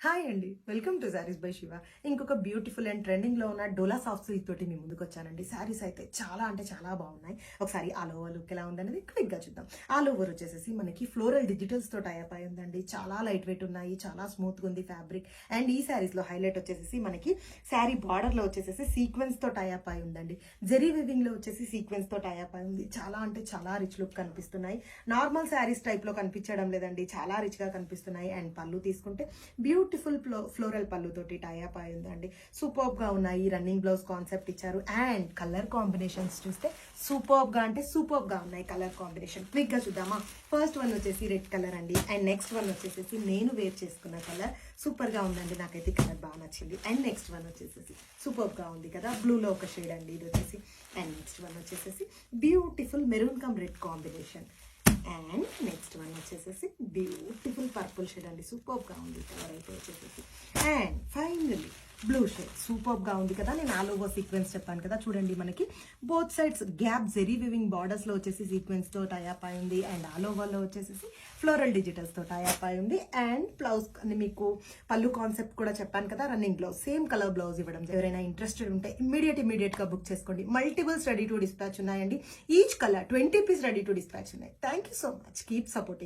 Hi అండి, welcome to saris by Shiva. ఇంకొక beautiful and ట్రెండింగ్లో ఉన్న డోలా సాఫ్ట్ సిల్క్ తోటి మీ ముందుకు వచ్చానండి. శారీస్ అయితే చాలా అంటే చాలా బాగున్నాయి. ఒకసారి ఆల్ ఓవర్ లుక్ ఎలా ఉందనేది క్విక్గా చూద్దాం. ఆల్ ఓవర్ వచ్చేసి మనకి ఫ్లోరల్ డిజిటల్స్ తోటి టైప్ అయి ఉందండి. చాలా లైట్ వెయిట్ ఉన్నాయి, చాలా స్మూత్గా ఉంది ఫ్యాబ్రిక్. అండ్ ఈ శారీస్లో హైలైట్ వచ్చేసి మనకి శారీ బార్డర్లో వచ్చేసి సీక్వెన్స్ తో టైప్ అయి ఉందండి. జెరీ వివింగ్ లో వచ్చేసి సీక్వెన్స్ తో టైప్ అయి ఉంది. చాలా అంటే చాలా రిచ్ లుక్ కనిపిస్తున్నాయి. నార్మల్ శారీస్ టైప్ లో కనిపించడం లేదండి, చాలా రిచ్ గా కనిపిస్తున్నాయి. అండ్ పళ్ళు తీసుకుంటే బ్యూటిఫుల్ ఫ్లోరల్ పళ్ళు తోటి టైప్ అయి ఉందండి. సూపర్బ్ గా ఉన్నాయి. రన్నింగ్ బ్లౌజ్ కాన్సెప్ట్ ఇచ్చారు. అండ్ కలర్ కాంబినేషన్స్ చూస్తే సూపర్బ్ గా అంటే సూపర్బ్ గా ఉన్నాయి. కలర్ కాంబినేషన్ క్విక్ గా చూద్దామా. ఫస్ట్ వన్ వచ్చేసి రెడ్ కలర్ అండి. అండ్ నెక్స్ట్ వన్ వచ్చేసి నేను వేర్ చేసుకున్న కలర్ సూపర్ గా ఉందండి. నాకైతే కలర్ బాగా నచ్చింది. అండ్ నెక్స్ట్ వన్ వచ్చేసి సూపర్బ్ గా ఉంది కదా, బ్లూలో ఒక షేడ్ అండి ఇది వచ్చేసి. అండ్ నెక్స్ట్ వన్ వచ్చేసి beautiful maroon come red combination. And next one వచ్చేసి బ్యూటిఫుల్ పర్పుల్ షేడ్ అండి. సూపర్బ్ గా ఉంది కలర్ అయితే వచ్చేసి. And finally blue shade superb గా ఉంది కదా. నేను ఆల్ ఓవర్ సీక్వెన్స్ చెప్పాను కదా, చూడండి మనకి both sides gap zari weaving borders లో వచ్చేసి సీక్వెన్స్ తో టైప్ అయి ఉంది. అండ్ ఆల్ ఓవర్ లో వచ్చేసి ఫ్లోరల్ డిజిటల్స్ తో టైప్ అయి ఉంది. అండ్ బ్లౌజ్ మీకు పళ్ళు కాన్సెప్ట్ కూడా చెప్పాను కదా, running blouse same colour blouse ఇవ్వడం. ఎవరైనా ఇంట్రెస్టెడ్ ఉంటే ఇమీడియట్ గా బుక్ చేసుకోండి. మల్టిపుల్స్ రెడీ టు డిస్పాచ్ ఉన్నాయండి. Each colour 20 piece ready to dispatch ఉన్నాయి. Thank you so much. Keep supporting.